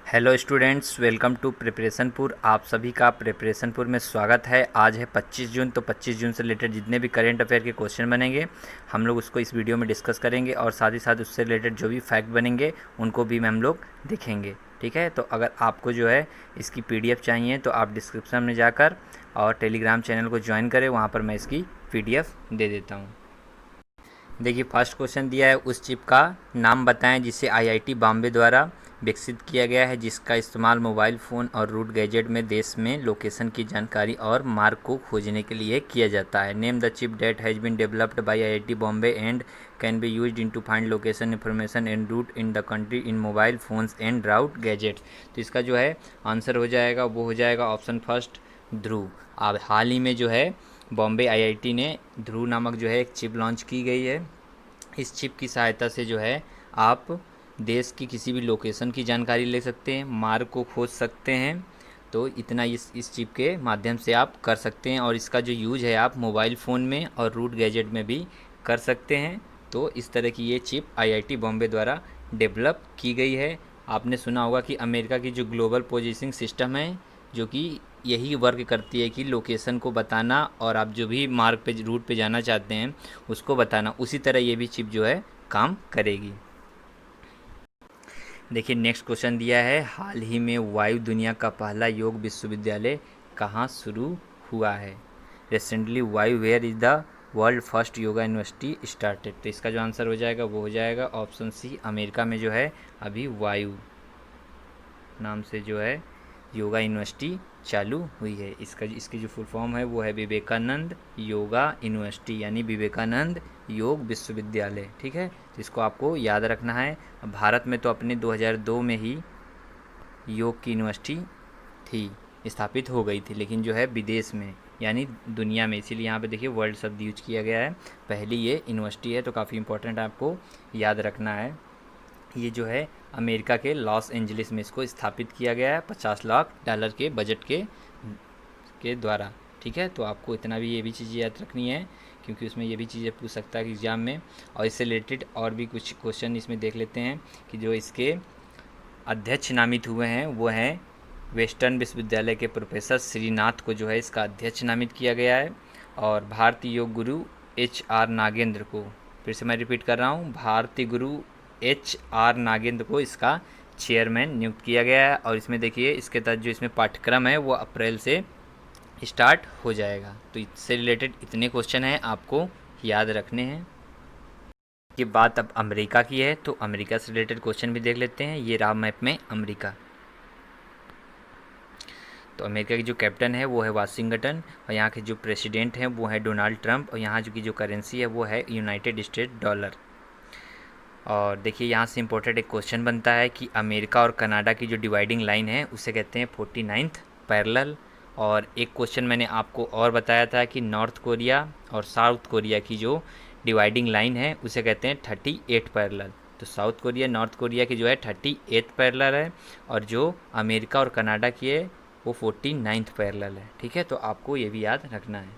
Hello students, welcome to Preparationpur. आप सभी का प्रिपरेशनपुर में स्वागत है। आज है 25 जून, तो 25 जून से रिलेटेड जितने भी करेंट अफेयर के क्वेश्चन बनेंगे हम लोग उसको इस वीडियो में डिस्कस करेंगे, और साथ ही साथ उससे रिलेटेड जो भी फैक्ट बनेंगे उनको भी हम लोग देखेंगे। ठीक है, तो अगर आपको जो है इसकी PDF चाहिए तो आप डिस्क्रिप्शन में जाकर और टेलीग्राम चैनल को ज्वाइन करें, वहाँ पर मैं इसकी PDF दे देता हूँ। देखिए, फर्स्ट क्वेश्चन दिया है, उस चिप का नाम बताएं जिसे IIT बॉम्बे द्वारा विकसित किया गया है, जिसका इस्तेमाल मोबाइल फ़ोन और रूट गैजेट में देश में लोकेशन की जानकारी और मार्ग को खोजने के लिए किया जाता है। Name the chip that has been developed by IIT Bombay and can be used in to find location information and route in the country in mobile phones and route gadget. तो इसका जो है आंसर हो जाएगा, वो हो जाएगा ऑप्शन फर्स्ट, ध्रुव। अब हाल ही में जो है बॉम्बे IIT ने ध्रुव नामक जो है एक चिप लॉन्च की गई है। इस चिप की सहायता से जो है आप देश की किसी भी लोकेशन की जानकारी ले सकते हैं, मार्ग को खोज सकते हैं। तो इतना इस चिप के माध्यम से आप कर सकते हैं, और इसका जो यूज है आप मोबाइल फ़ोन में और रूट गैजेट में भी कर सकते हैं। तो इस तरह की ये चिप IIT बॉम्बे द्वारा डेवलप की गई है। आपने सुना होगा कि अमेरिका की जो ग्लोबल पोजीशनिंग सिस्टम है, जो कि यही वर्क करती है कि लोकेशन को बताना और आप जो भी मार्ग पे रूट पे जाना चाहते हैं उसको बताना, उसी तरह ये भी चिप जो है काम करेगी। देखिए, नेक्स्ट क्वेश्चन दिया है, हाल ही में वायु दुनिया का पहला योग विश्वविद्यालय कहाँ शुरू हुआ है। रिसेंटली वायु where is the world first yoga university started. तो इसका जो आंसर हो जाएगा वो हो जाएगा ऑप्शन सी, अमेरिका में जो है अभी वायु नाम से जो है योगा यूनिवर्सिटी चालू हुई है। इसकी जो फुल फॉर्म है वो है विवेकानंद योगा यूनिवर्सिटी, यानी विवेकानंद योग विश्वविद्यालय। ठीक है, तो इसको आपको याद रखना है। भारत में तो अपने 2002 में ही योग की यूनिवर्सिटी थी, स्थापित हो गई थी, लेकिन जो है विदेश में यानी दुनिया में, इसीलिए यहाँ पे देखिए वर्ल्ड शब्द यूज किया गया है। पहली ये यूनिवर्सिटी है, तो काफ़ी इंपॉर्टेंट आपको याद रखना है। ये जो है अमेरिका के लॉस एंजलिस में इसको स्थापित किया गया है, $50 लाख के बजट के द्वारा। ठीक है, तो आपको इतना भी ये भी चीज़ें याद रखनी है, क्योंकि उसमें ये भी चीज़ें पूछ सकता है कि एग्ज़ाम में। और इससे रिलेटेड और भी कुछ क्वेश्चन इसमें देख लेते हैं कि जो इसके अध्यक्ष नामित हुए हैं वो हैं वेस्टर्न विश्वविद्यालय के प्रोफेसर श्रीनाथ को जो है इसका अध्यक्ष नामित किया गया है। और भारतीय योग गुरु HR नागेंद्र को, फिर से मैं रिपीट कर रहा हूँ, भारतीय गुरु HR नागेंद्र को इसका चेयरमैन नियुक्त किया गया है। और इसमें देखिए इसके तहत जो इसमें पाठ्यक्रम है वो अप्रैल से स्टार्ट हो जाएगा। तो इससे रिलेटेड इतने क्वेश्चन हैं आपको याद रखने हैं। ये बात अब अमेरिका की है, तो अमेरिका से रिलेटेड क्वेश्चन भी देख लेते हैं। ये रहा मैप में अमेरिका। तो अमेरिका की जो कैपिटल है वो है वाशिंगटन, और यहाँ के जो प्रेसिडेंट हैं वो है डोनाल्ड ट्रंप, और यहाँ की जो करेंसी है वो है यूनाइटेड स्टेट डॉलर। और देखिए यहाँ से इम्पोर्टेंट एक क्वेश्चन बनता है कि अमेरिका और कनाडा की जो डिवाइडिंग लाइन है उसे कहते हैं 49th पैरेलल। और एक क्वेश्चन मैंने आपको और बताया था कि नॉर्थ कोरिया और साउथ कोरिया की जो डिवाइडिंग लाइन है उसे कहते हैं 38 पैरेलल। तो साउथ कोरिया नॉर्थ कोरिया की जो है 38th पैरेलल है, और जो अमेरिका और कनाडा की है वो 49th पैरेलल है। ठीक है, तो आपको ये भी याद रखना है।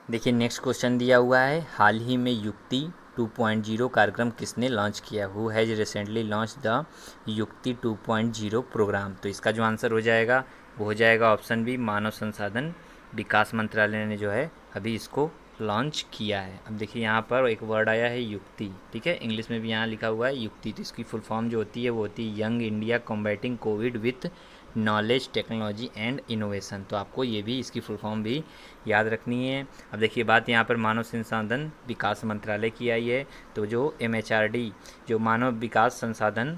देखिए, नेक्स्ट क्वेश्चन दिया हुआ है, हाल ही में युक्ति 2.0 कार्यक्रम किसने लॉन्च किया। Who has recently launch the युक्ति 2.0 प्रोग्राम। तो इसका जो आंसर हो जाएगा वो हो जाएगा ऑप्शन बी, मानव संसाधन विकास मंत्रालय ने जो है अभी इसको लॉन्च किया है। अब देखिए यहाँ पर एक वर्ड आया है युक्ति। ठीक है, इंग्लिश में भी यहाँ लिखा हुआ है युक्ति, तो इसकी फुल फॉर्म जो होती है वो होती है young India combating Covid with knowledge technology and innovation. तो आपको ये भी इसकी फुल फॉर्म भी याद रखनी है। अब देखिए बात यहाँ पर मानव संसाधन विकास मंत्रालय की आई है, तो जो MHRD जो मानव विकास संसाधन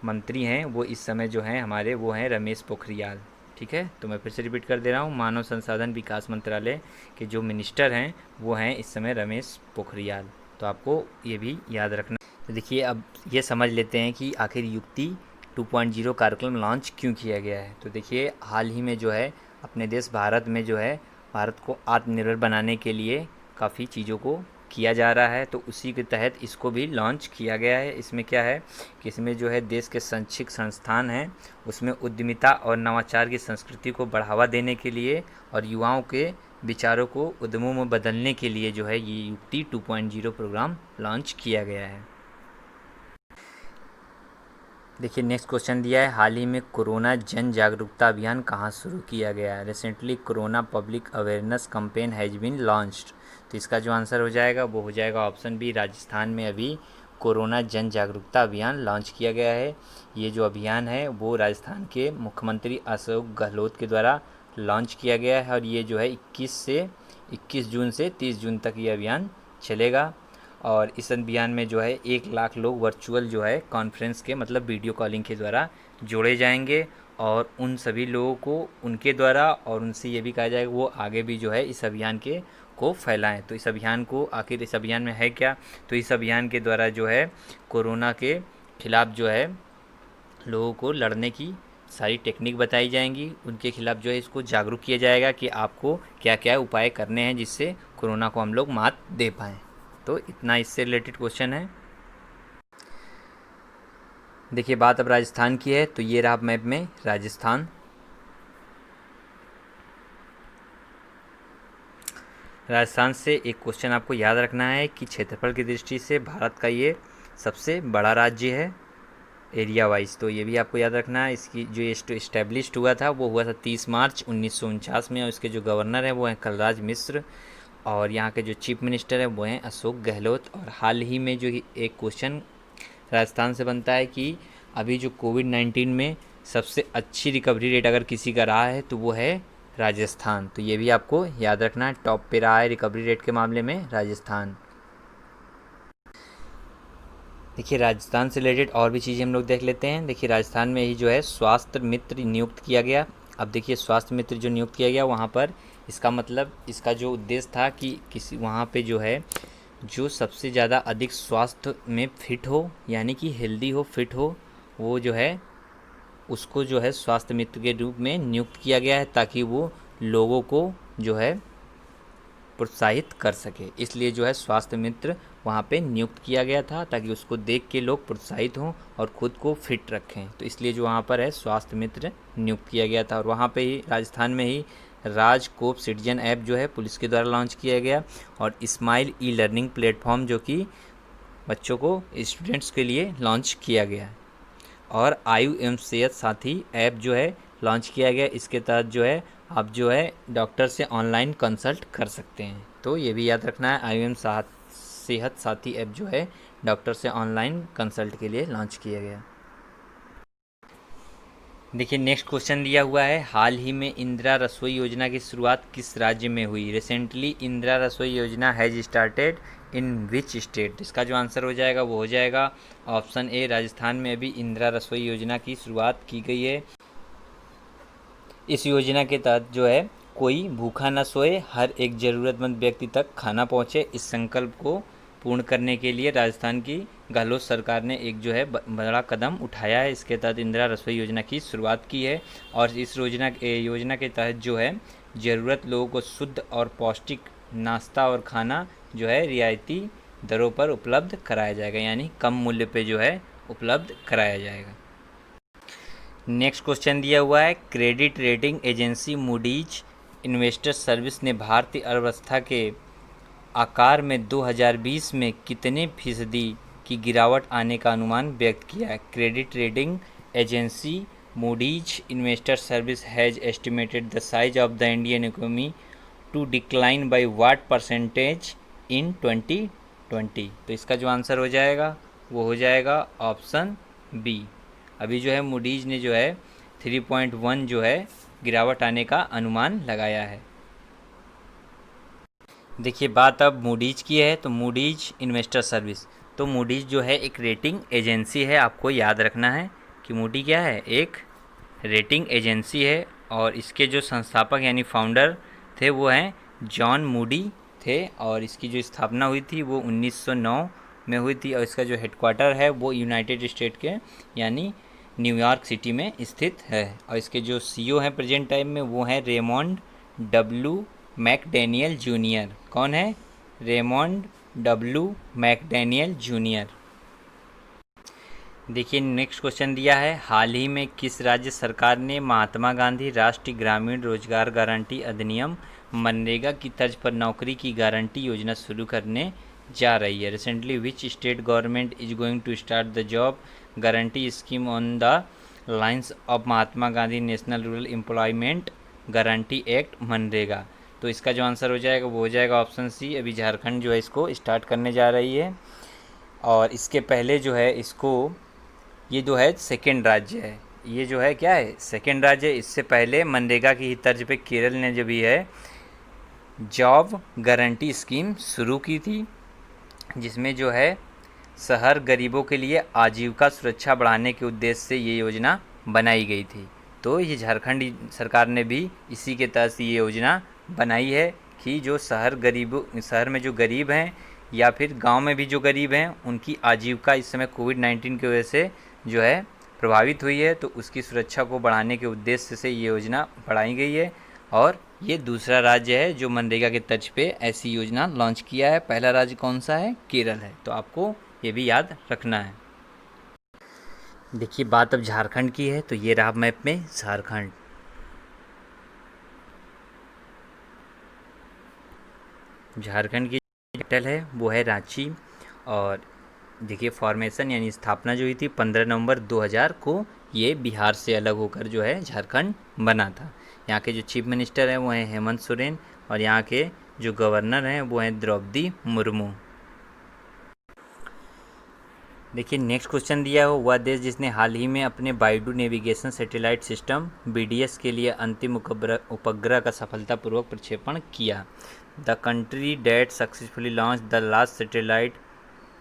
मंत्री हैं वो इस समय जो हैं हमारे वो हैं रमेश पोखरियाल। ठीक है, तो मैं फिर से रिपीट कर दे रहा हूँ, मानव संसाधन विकास मंत्रालय के जो मिनिस्टर हैं वो हैं इस समय रमेश पोखरियाल। तो आपको ये भी याद रखना। तो देखिए अब ये समझ लेते हैं कि आखिर युक्ति 2.0 कार्यक्रम लॉन्च क्यों किया गया है। तो देखिए हाल ही में जो है अपने देश भारत में जो है भारत को आत्मनिर्भर बनाने के लिए काफ़ी चीज़ों को किया जा रहा है, तो उसी के तहत इसको भी लॉन्च किया गया है। इसमें क्या है कि इसमें जो है देश के शैक्षिक संस्थान हैं उसमें उद्यमिता और नवाचार की संस्कृति को बढ़ावा देने के लिए और युवाओं के विचारों को उद्यमों में बदलने के लिए जो है ये युक्ति 2.0 प्रोग्राम लॉन्च किया गया है। देखिए नेक्स्ट क्वेश्चन दिया है, हाल ही में कोरोना जन जागरूकता अभियान कहाँ शुरू किया गया है? Recently corona public awareness campaign has been launched. तो इसका जो आंसर हो जाएगा वो हो जाएगा ऑप्शन बी, राजस्थान में अभी कोरोना जन जागरूकता अभियान लॉन्च किया गया है। ये जो अभियान है वो राजस्थान के मुख्यमंत्री अशोक गहलोत के द्वारा लॉन्च किया गया है और ये जो है 21 जून से 30 जून तक ये अभियान चलेगा। और इस अभियान में जो है 1 लाख लोग वर्चुअल जो है कॉन्फ्रेंस के मतलब वीडियो कॉलिंग के द्वारा जोड़े जाएंगे और उन सभी लोगों को उनके द्वारा और उनसे ये भी कहा जाएगा वो आगे भी जो है इस अभियान के को फैलाएं। तो इस अभियान को आखिर इस अभियान में है क्या? तो इस अभियान के द्वारा जो है कोरोना के खिलाफ़ जो है लोगों को लड़ने की सारी टेक्निक बताई जाएंगी, उनके खिलाफ़ जो है इसको जागरूक किया जाएगा कि आपको क्या क्या उपाय करने हैं जिससे कोरोना को हम लोग मात दे पाएँ। तो इतना इससे रिलेटेड क्वेश्चन है। देखिए बात अब राजस्थान की है, तो ये रहा मैप में राजस्थान। राजस्थान से एक क्वेश्चन आपको याद रखना है कि क्षेत्रफल की दृष्टि से भारत का ये सबसे बड़ा राज्य है एरिया वाइज, तो ये भी आपको याद रखना है। इसकी जो इस्टेब्लिश्ड हुआ था वो हुआ था 30 मार्च 1949 में और इसके जो गवर्नर हैं वो हैं कलराज मिश्र और यहाँ के जो चीफ मिनिस्टर हैं वो हैं अशोक गहलोत। और हाल ही में जो एक क्वेश्चन राजस्थान से बनता है कि अभी जो कोविड-19 में सबसे अच्छी रिकवरी रेट अगर किसी का रहा है तो वो है राजस्थान, तो ये भी आपको याद रखना है, टॉप पे रहा है रिकवरी रेट के मामले में राजस्थान। देखिए राजस्थान से रिलेटेड और भी चीज़ें हम लोग देख लेते हैं। देखिए राजस्थान में ही जो है स्वास्थ्य मित्र नियुक्त किया गया। अब देखिए स्वास्थ्य मित्र जो नियुक्त किया गया वहाँ पर इसका मतलब इसका जो उद्देश्य था कि किसी वहाँ पे जो है जो सबसे ज़्यादा अधिक स्वास्थ्य में फिट हो यानी कि हेल्दी हो फिट हो वो जो है उसको जो है स्वास्थ्य मित्र के रूप में नियुक्त किया गया है ताकि वो लोगों को जो है प्रोत्साहित कर सके, इसलिए जो है स्वास्थ्य मित्र वहाँ पे नियुक्त किया गया था ताकि उसको देख के लोग प्रोत्साहित हों और ख़ुद को फिट रखें। तो इसलिए जो वहाँ पर है स्वास्थ्य मित्र नियुक्त किया गया था और वहाँ पे ही राजस्थान में ही राजकोप सिटीजन ऐप जो है पुलिस के द्वारा लॉन्च किया गया और स्माइल ई लर्निंग प्लेटफॉर्म जो कि बच्चों को स्टूडेंट्स के लिए लॉन्च किया गया और आयु एवं सेहत साथी ऐप जो है लॉन्च किया गया। इसके तहत जो है आप जो है डॉक्टर से ऑनलाइन कंसल्ट कर सकते हैं, तो ये भी याद रखना है। आयु एवं सेहत साथी ऐप जो है डॉक्टर से ऑनलाइन कंसल्ट के लिए लॉन्च किया गया। देखिए नेक्स्ट क्वेश्चन दिया हुआ है, हाल ही में इंदिरा रसोई योजना की शुरुआत किस राज्य में हुई? रिसेंटली इंदिरा रसोई योजना has started in which state? इसका जो आंसर हो जाएगा वो हो जाएगा ऑप्शन ए, राजस्थान में अभी इंदिरा रसोई योजना की शुरुआत की गई है। इस योजना के तहत जो है कोई भूखा न सोए, हर एक ज़रूरतमंद व्यक्ति तक खाना पहुँचे, इस संकल्प को पूर्ण करने के लिए राजस्थान की गहलोत सरकार ने एक जो है बड़ा कदम उठाया है। इसके तहत इंदिरा रसोई योजना की शुरुआत की है और इस योजना के तहत जो है ज़रूरत लोगों को शुद्ध और पौष्टिक नाश्ता और खाना जो है रियायती दरों पर उपलब्ध कराया जाएगा, यानी कम मूल्य पे जो है उपलब्ध कराया जाएगा। नेक्स्ट क्वेश्चन दिया हुआ है, credit rating agency Moody's investor service ने भारतीय अर्थव्यवस्था के आकार में 2020 में कितने फीसदी की गिरावट आने का अनुमान व्यक्त किया है? Credit rating agency Moody's investor service has estimated the size of the Indian economy to decline by what percentage in 2020? तो इसका जो आंसर हो जाएगा वो हो जाएगा ऑप्शन बी। अभी जो है मूडीज ने जो है 3.1 जो है गिरावट आने का अनुमान लगाया है। देखिए बात अब मूडीज की है, तो मूडीज इन्वेस्टर सर्विस, तो मूडीज जो है एक रेटिंग एजेंसी है। आपको याद रखना है कि मूडी क्या है, एक रेटिंग एजेंसी है और इसके जो संस्थापक यानी फाउंडर थे वो हैं जॉन मूडी थे और इसकी जो स्थापना हुई थी वो 1909 में हुई थी और इसका जो हेडक्वार्टर है वो यूनाइटेड स्टेट के यानी न्यूयॉर्क सिटी में स्थित है और इसके जो सीईओ हैं प्रेजेंट टाइम में वो हैं रेमोंड डब्ल्यू मैकडैनियल जूनियर। कौन है? Raymond W McDaniel junior. देखिए नेक्स्ट क्वेश्चन दिया है, हाल ही में किस राज्य सरकार ने महात्मा गांधी राष्ट्रीय ग्रामीण रोजगार गारंटी अधिनियम मनरेगा की तर्ज पर नौकरी की गारंटी योजना शुरू करने जा रही है? Recently which state government is going to start the job guarantee scheme on the lines of Mahatma Gandhi national rural employment guarantee act मनरेगा। तो इसका जो आंसर हो जाएगा वो हो जाएगा ऑप्शन सी। अभी झारखंड जो है इसको स्टार्ट करने जा रही है, और इसके पहले जो है इसको, ये जो है सेकेंड राज्य है, ये जो है क्या है, सेकेंड राज्य। इससे पहले मनरेगा की ही तर्ज पे केरल ने जो भी है जॉब गारंटी स्कीम शुरू की थी, जिसमें जो है शहर गरीबों के लिए आजीविका सुरक्षा बढ़ाने के उद्देश्य से ये योजना बनाई गई थी। तो ये झारखंड सरकार ने भी इसी के तहत ये योजना बनाई है कि जो शहर में जो गरीब हैं या फिर गांव में भी जो गरीब हैं उनकी आजीविका इस समय कोविड-19 की वजह से जो है प्रभावित हुई है, तो उसकी सुरक्षा को बढ़ाने के उद्देश्य से ये योजना बढ़ाई गई है। और ये दूसरा राज्य है जो मनरेगा के तर्ज पे ऐसी योजना लॉन्च किया है। पहला राज्य कौन सा है, केरल है। तो आपको ये भी याद रखना है। देखिए बात अब झारखंड की है, तो ये रहा मैप में झारखंड। झारखंड की कैपिटल है वो है रांची, और देखिए फॉर्मेशन यानी स्थापना जो हुई थी 15 नवंबर 2000 को, ये बिहार से अलग होकर जो है झारखंड बना था। यहाँ के जो चीफ मिनिस्टर हैं वो हैं हेमंत सोरेन, और यहाँ के जो गवर्नर हैं वो हैं द्रौपदी मुर्मू। देखिए नेक्स्ट क्वेश्चन दिया हो, वह देश जिसने हाल ही में अपने BeiDou navigation satellite system BDS के लिए अंतिम उपग्रह का सफलतापूर्वक प्रक्षेपण किया। The country that successfully launch the last satellite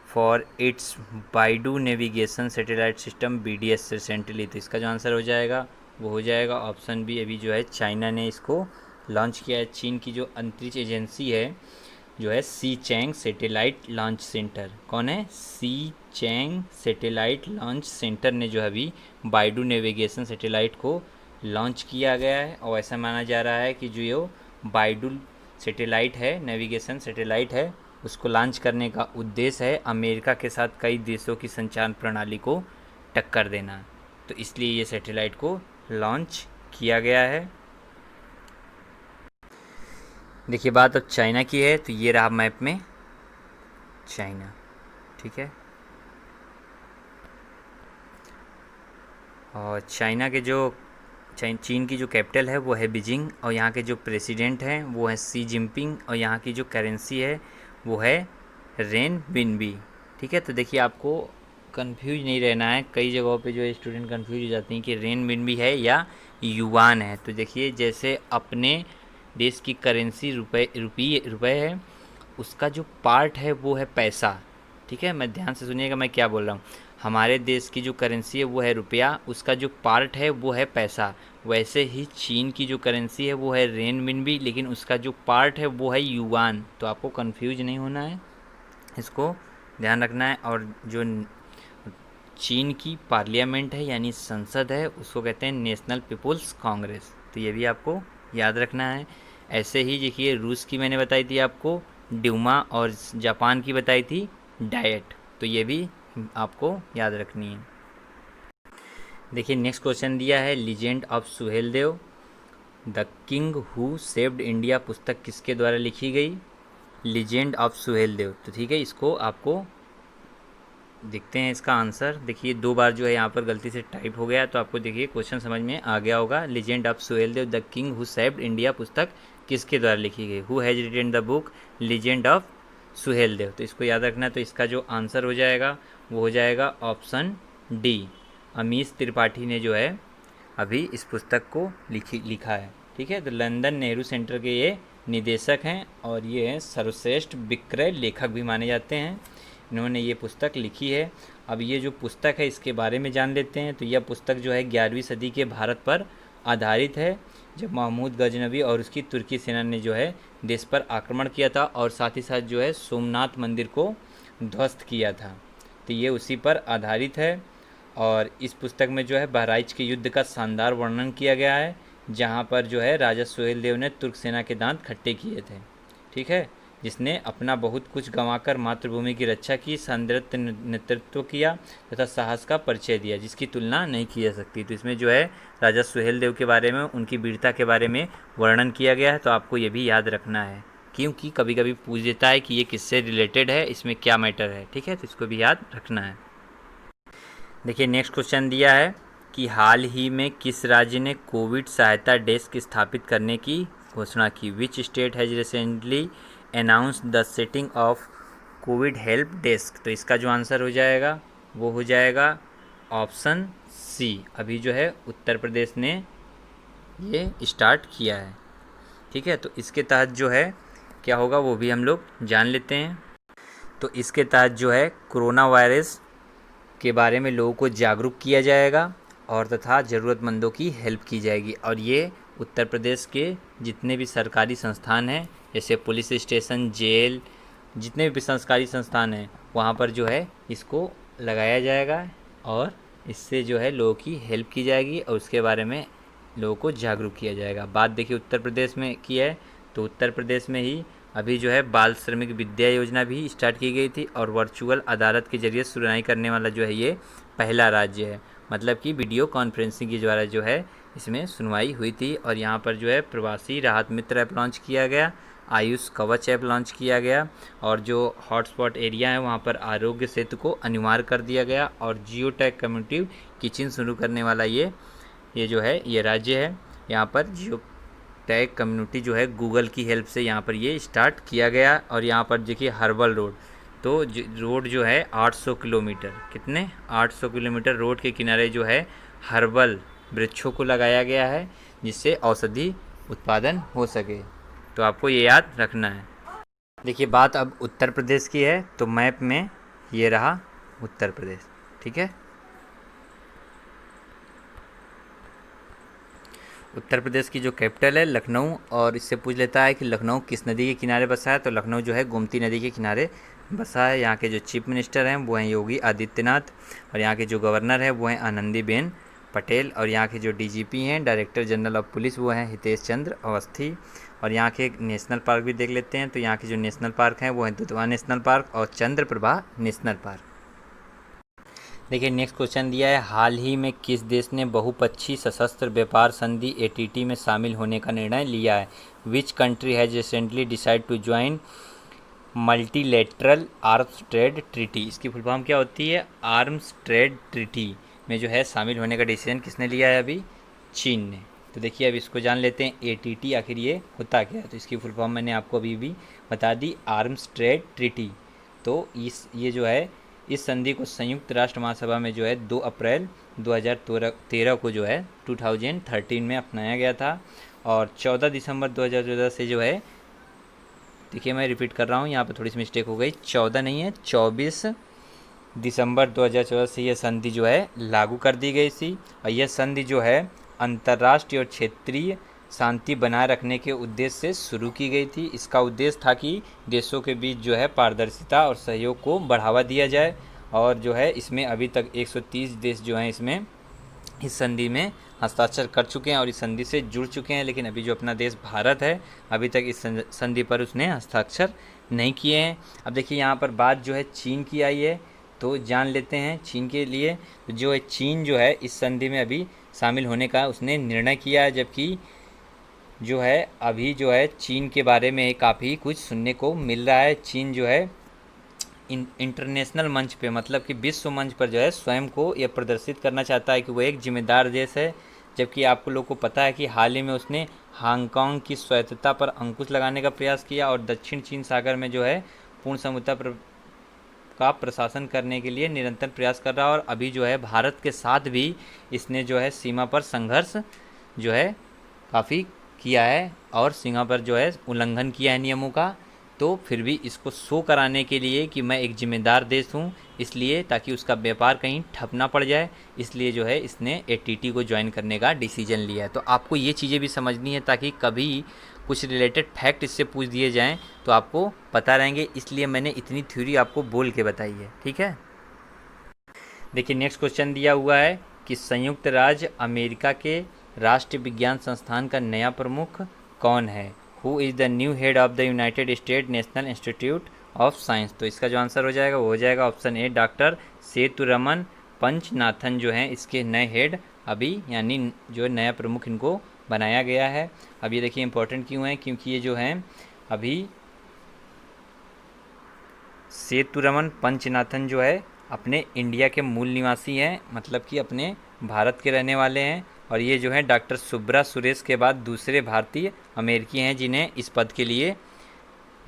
for its BeiDou navigation satellite system BDS recently. तो इसका जो आंसर हो जाएगा वो हो जाएगा ऑप्शन बी। अभी जो है चाइना ने इसको लॉन्च किया है। चीन की जो अंतरिक्ष एजेंसी है जो है सी चैंग सैटेलाइट लॉन्च सेंटर, कौन है, सी चैंग सैटेलाइट लॉन्च सेंटर ने जो है अभी बाइडू नेविगेशन सैटेलाइट को लॉन्च किया गया है। और ऐसा माना जा रहा है कि जो ये बाइडू सैटेलाइट है, नेविगेशन सैटेलाइट है, उसको लॉन्च करने का उद्देश्य है अमेरिका के साथ कई देशों की संचार प्रणाली को टक्कर देना। तो इसलिए ये सैटेलाइट को लॉन्च किया गया है। देखिए बात अब चाइना की है, तो ये रहा मैप में चाइना, ठीक है। और चाइना के जो चीन की जो कैपिटल है वो है बीजिंग, और यहाँ के जो प्रेसिडेंट हैं वो है सी जिनपिंग, और यहाँ की जो करेंसी है वो है रेनबिनबी, ठीक है। तो देखिए आपको कंफ्यूज नहीं रहना है, कई जगहों पे जो है स्टूडेंट कंफ्यूज हो जाते हैं कि रेनबिनबी है या युआन है। तो देखिए जैसे अपने देश की करेंसी रुपये है, उसका जो पार्ट है वो है पैसा, ठीक है। मैं ध्यान से सुनिएगा मैं क्या बोल रहा हूँ। हमारे देश की जो करेंसी है वो है रुपया, उसका जो पार्ट है वो है पैसा। वैसे ही चीन की जो करेंसी है वो है रेनबिनबी, लेकिन उसका जो पार्ट है वो है युआन। तो आपको कंफ्यूज नहीं होना है, इसको ध्यान रखना है। और जो चीन की पार्लियामेंट है यानी संसद है उसको कहते हैं नेशनल पीपुल्स कांग्रेस। तो ये भी आपको याद रखना है। ऐसे ही देखिए रूस की मैंने बताई थी आपको ड्यूमा, और जापान की बताई थी डाइट। तो ये भी आपको याद रखनी है। देखिए नेक्स्ट क्वेश्चन दिया है, legend of Suheldev the king who saved India पुस्तक किसके द्वारा लिखी गई, लीजेंड ऑफ सुहेलदेव। तो ठीक है, इसको आपको देखते हैं इसका आंसर। देखिए 2 बार जो है यहाँ पर गलती से टाइप हो गया, तो आपको देखिए क्वेश्चन समझ में आ गया होगा। Legend of Suheldev the king who saved India पुस्तक किसके द्वारा लिखी गई, who has written the book legend of Suheldev. तो इसको याद रखना है। तो इसका जो आंसर हो जाएगा वो हो जाएगा ऑप्शन डी, अमीश त्रिपाठी ने जो है अभी इस पुस्तक को लिखा है, ठीक है। तो लंदन नेहरू सेंटर के ये निदेशक हैं, और ये हैं सर्वश्रेष्ठ विक्रय लेखक भी माने जाते हैं। इन्होंने ये पुस्तक लिखी है। अब ये जो पुस्तक है इसके बारे में जान लेते हैं। तो यह पुस्तक जो है 11वीं सदी के भारत पर आधारित है, जब महमूद गजनवी और उसकी तुर्की सेना ने जो है देश पर आक्रमण किया था, और साथ ही साथ जो है सोमनाथ मंदिर को ध्वस्त किया था। तो ये उसी पर आधारित है। और इस पुस्तक में जो है बहराइच के युद्ध का शानदार वर्णन किया गया है, जहाँ पर जो है राजा सुहेलदेव ने तुर्क सेना के दांत खट्टे किए थे, ठीक है, जिसने अपना बहुत कुछ गंवाकर मातृभूमि की रक्षा की, शानदार नेतृत्व किया तथा साहस का परिचय दिया जिसकी तुलना नहीं की जा सकती। तो इसमें जो है राजा सुहेलदेव के बारे में, उनकी वीरता के बारे में वर्णन किया गया है। तो आपको ये भी याद रखना है, क्योंकि कभी कभी पूछ देता है कि ये किससे रिलेटेड है, इसमें क्या मैटर है, ठीक है। तो इसको भी याद रखना है। देखिए नेक्स्ट क्वेश्चन दिया है कि हाल ही में किस राज्य ने कोविड सहायता डेस्क स्थापित करने की घोषणा की। Which state has recently announce the setting of Covid help desk. तो इसका जो आंसर हो जाएगा वो हो जाएगा ऑप्शन सी। अभी जो है उत्तर प्रदेश ने ये स्टार्ट किया है। ठीक है, तो इसके तहत जो है क्या होगा वो भी हम लोग जान लेते हैं। तो इसके तहत जो है कोरोना वायरस के बारे में लोगों को जागरूक किया जाएगा और तथा ज़रूरतमंदों की हेल्प की जाएगी। और ये उत्तर प्रदेश के जितने भी सरकारी संस्थान हैं, जैसे पुलिस स्टेशन, जेल, जितने भी सरकारी संस्थान हैं, वहाँ पर जो है इसको लगाया जाएगा और इससे जो है लोगों की हेल्प की जाएगी और उसके बारे में लोगों को जागरूक किया जाएगा। बात देखिए उत्तर प्रदेश में की है, तो उत्तर प्रदेश में ही अभी जो है बाल श्रमिक विद्या योजना भी स्टार्ट की गई थी और वर्चुअल अदालत के जरिए सुनवाई करने वाला जो है ये पहला राज्य है। मतलब कि वीडियो कॉन्फ्रेंसिंग के द्वारा जो है इसमें सुनवाई हुई थी। और यहाँ पर जो है प्रवासी राहत मित्र ऐप लॉन्च किया गया, आयुष कवच ऐप लॉन्च किया गया और जो हॉटस्पॉट एरिया है वहाँ पर आरोग्य सेतु को अनिवार्य कर दिया गया और जियो टैग कम्युनिटी किचन शुरू करने वाला ये जो है ये राज्य है। यहाँ पर जियो टैग कम्युनिटी जो है गूगल की हेल्प से यहाँ पर ये स्टार्ट किया गया। और यहाँ पर देखिए हर्बल रोड, तो रोड जो है 800 किलोमीटर, कितने 800 किलोमीटर रोड के किनारे जो है हर्बल वृक्षों को लगाया गया है जिससे औषधि उत्पादन हो सके। तो आपको ये याद रखना है। देखिए बात अब उत्तर प्रदेश की है, तो मैप में ये रहा उत्तर प्रदेश। ठीक है, उत्तर प्रदेश की जो कैपिटल है लखनऊ, और इससे पूछ लेता है कि लखनऊ किस नदी के किनारे बसा है। तो लखनऊ जो है गोमती नदी के किनारे बसा है। यहाँ के जो चीफ मिनिस्टर हैं वो हैं योगी आदित्यनाथ और यहाँ के जो गवर्नर है वो हैं आनंदीबेन पटेल और यहाँ के जो डीजीपी हैं डायरेक्टर जनरल ऑफ पुलिस वो हैं हितेश चंद्र अवस्थी। और यहाँ के नेशनल पार्क भी देख लेते हैं, तो यहाँ के जो नेशनल पार्क हैं वो हैं दुधवा नेशनल पार्क और चंद्रप्रभा नेशनल पार्क। देखिए नेक्स्ट क्वेश्चन दिया है, हाल ही में किस देश ने बहुपक्षीय सशस्त्र व्यापार संधि एटीटी में शामिल होने का निर्णय लिया है। Which country has recently decide to join multilateral arms trade treaty. इसकी फुल फॉर्म क्या होती है, आर्म्स ट्रेड ट्रीटी में जो है शामिल होने का डिसीजन किसने लिया है, अभी चीन ने। तो देखिए अब इसको जान लेते हैं एटीटी आखिर ये होता क्या है। तो इसकी फुल फॉर्म मैंने आपको अभी भी बता दी, आर्म्स ट्रेड ट्रीटी। तो ये जो है इस संधि को संयुक्त राष्ट्र महासभा में जो है 2 अप्रैल 2013 को जो है 2013 में अपनाया गया था और 14 दिसंबर 2014 से जो है, देखिए मैं रिपीट कर रहा हूँ यहाँ पे थोड़ी सी मिस्टेक हो गई, 14 नहीं है 24 दिसंबर 2014 से यह संधि जो है लागू कर दी गई थी। और यह संधि जो है अंतर्राष्ट्रीय और क्षेत्रीय शांति बनाए रखने के उद्देश्य से शुरू की गई थी। इसका उद्देश्य था कि देशों के बीच जो है पारदर्शिता और सहयोग को बढ़ावा दिया जाए। और जो है इसमें अभी तक 130 देश जो हैं इसमें इस संधि में हस्ताक्षर कर चुके हैं और इस संधि से जुड़ चुके हैं। लेकिन अभी जो अपना देश भारत है अभी तक इस संधि पर उसने हस्ताक्षर नहीं किए हैं। अब देखिए यहाँ पर बात जो है चीन की आई है, तो जान लेते हैं चीन के लिए। जो है चीन जो है इस संधि में अभी शामिल होने का उसने निर्णय किया है, जबकि जो है अभी जो है चीन के बारे में काफ़ी कुछ सुनने को मिल रहा है। चीन जो है इंटरनेशनल मंच पे, मतलब कि विश्व मंच पर जो है स्वयं को यह प्रदर्शित करना चाहता है कि वो एक जिम्मेदार देश है। जबकि आपको लोगों को पता है कि हाल ही में उसने हांगकांग की स्वायत्तता पर अंकुश लगाने का प्रयास किया और दक्षिण चीन सागर में जो है पूर्ण समझौता का प्रशासन करने के लिए निरंतर प्रयास कर रहा है। और अभी जो है भारत के साथ भी इसने जो है सीमा पर संघर्ष जो है काफ़ी किया है और सीमा पर जो है उल्लंघन किया है नियमों का। तो फिर भी इसको शो कराने के लिए कि मैं एक जिम्मेदार देश हूँ, इसलिए ताकि उसका व्यापार कहीं ठप ना पड़ जाए, इसलिए जो है इसने एटीटी को ज्वाइन करने का डिसीजन लिया है। तो आपको ये चीज़ें भी समझनी है ताकि कभी कुछ रिलेटेड फैक्ट इससे पूछ दिए जाएं तो आपको पता रहेंगे, इसलिए मैंने इतनी थ्योरी आपको बोल के बताई है। ठीक है, देखिए नेक्स्ट क्वेश्चन दिया हुआ है कि संयुक्त राज्य अमेरिका के राष्ट्रीय विज्ञान संस्थान का नया प्रमुख कौन है। Who is the new head of the United state national institute of science. तो इसका जो आंसर हो जाएगा वो हो जाएगा option A, doctor Sethuraman Panchanathan जो हैं इसके नए हेड अभी, यानी जो नया प्रमुख इनको बनाया गया है। अब ये देखिए इंपॉर्टेंट क्यों है, क्योंकि ये जो हैं अभी सेतुरमन पंचनाथन जो है अपने इंडिया के मूल निवासी हैं, मतलब कि अपने भारत के रहने वाले हैं। और ये जो है डॉक्टर सुब्रा सुरेश के बाद दूसरे भारतीय अमेरिकी हैं जिन्हें इस पद के लिए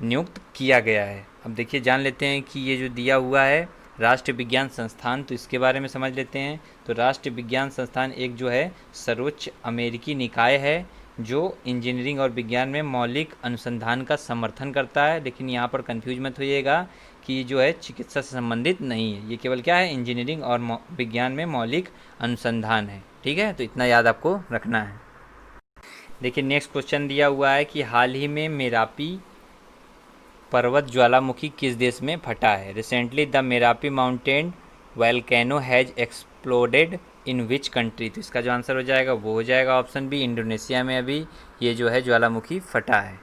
नियुक्त किया गया है। अब देखिए जान लेते हैं कि ये जो दिया हुआ है राष्ट्रीय विज्ञान संस्थान, तो इसके बारे में समझ लेते हैं। तो राष्ट्रीय विज्ञान संस्थान एक जो है सर्वोच्च अमेरिकी निकाय है जो इंजीनियरिंग और विज्ञान में मौलिक अनुसंधान का समर्थन करता है। लेकिन यहाँ पर कंफ्यूज मत होइएगा कि ये जो है चिकित्सा से संबंधित नहीं है, ये केवल क्या है, इंजीनियरिंग और विज्ञान में मौलिक अनुसंधान है। ठीक है, तो इतना याद आपको रखना है। देखिए नेक्स्ट क्वेश्चन दिया हुआ है कि हाल ही में मेरापी पर्वत ज्वालामुखी किस देश में फटा है। Recently the Merapi mountain volcano has exploded in which country. तो इसका जो आंसर हो जाएगा वो हो जाएगा ऑप्शन बी, इंडोनेशिया में अभी ये जो है ज्वालामुखी फटा है।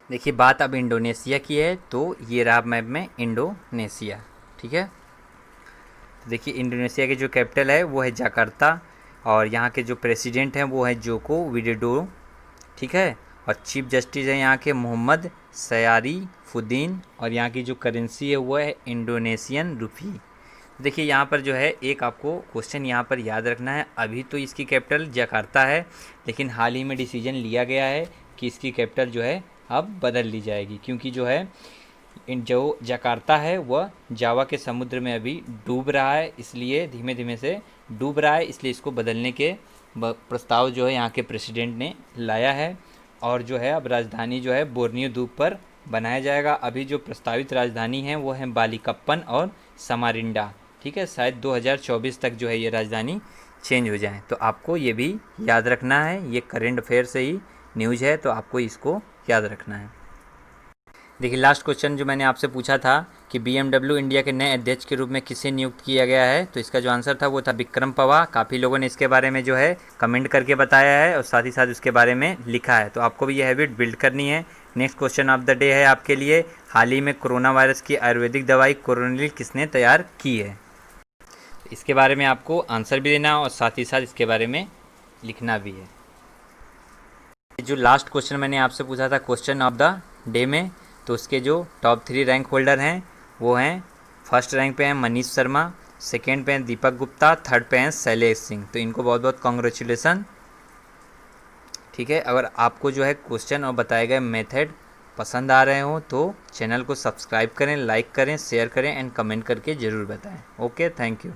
देखिए बात अब इंडोनेशिया की है, तो ये रहा मैप में इंडोनेशिया। ठीक है, तो देखिए इंडोनेशिया की जो कैपिटल है वो है जकार्ता और यहाँ के जो प्रेसिडेंट हैं वो है जोको विडोडो। ठीक है, और चीफ जस्टिस है यहाँ के मोहम्मद सयारीफुद्दीन और यहाँ की जो करेंसी है वो है इंडोनेशियन रुपी। देखिए यहाँ पर जो है एक आपको क्वेश्चन यहाँ पर याद रखना है। अभी तो इसकी कैपिटल जकार्ता है, लेकिन हाल ही में डिसीजन लिया गया है कि इसकी कैपिटल जो है अब बदल ली जाएगी, क्योंकि जो है जो जकार्ता है वह जावा के समुद्र में अभी डूब रहा है, इसलिए धीमे धीमे से डूब रहा है, इसलिए इसको बदलने के प्रस्ताव जो है यहाँ के प्रेसिडेंट ने लाया है। और जो है अब राजधानी जो है बोर्नियो द्वीप पर बनाया जाएगा। अभी जो प्रस्तावित राजधानी है वो है बालिकप्पन और समारिंडा। ठीक है, शायद 2024 तक जो है ये राजधानी चेंज हो जाए, तो आपको ये भी याद रखना है। ये करेंट अफेयर से ही न्यूज़ है, तो आपको इसको याद रखना है। देखिए लास्ट क्वेश्चन जो मैंने आपसे पूछा था कि BMW इंडिया के नए अध्यक्ष के रूप में किसे नियुक्त किया गया है, तो इसका जो आंसर था वो था विक्रम पवार। काफ़ी लोगों ने इसके बारे में जो है कमेंट करके बताया है और साथ ही साथ उसके बारे में लिखा है, तो आपको भी ये हैबिट बिल्ड करनी है। Next question of the day है आपके लिए, हाल ही में कोरोना वायरस की आयुर्वेदिक दवाई कोरोनिल किसने तैयार की है। इसके बारे में आपको आंसर भी देना और साथ ही साथ इसके बारे में लिखना भी है। जो लास्ट क्वेश्चन मैंने आपसे पूछा था क्वेश्चन ऑफ द डे में, तो उसके जो टॉप 3 रैंक होल्डर हैं वो हैं, फर्स्ट रैंक पे हैं मनीष शर्मा, सेकेंड पे हैं दीपक गुप्ता, थर्ड पे हैं शैलेश सिंह। तो इनको बहुत बहुत कॉन्ग्रेचुलेसन। ठीक है, अगर आपको जो है क्वेश्चन और बताए गए मेथड पसंद आ रहे हो तो चैनल को सब्सक्राइब करें, लाइक करें, शेयर करें एंड कमेंट करके ज़रूर बताएं। Okay, thank you.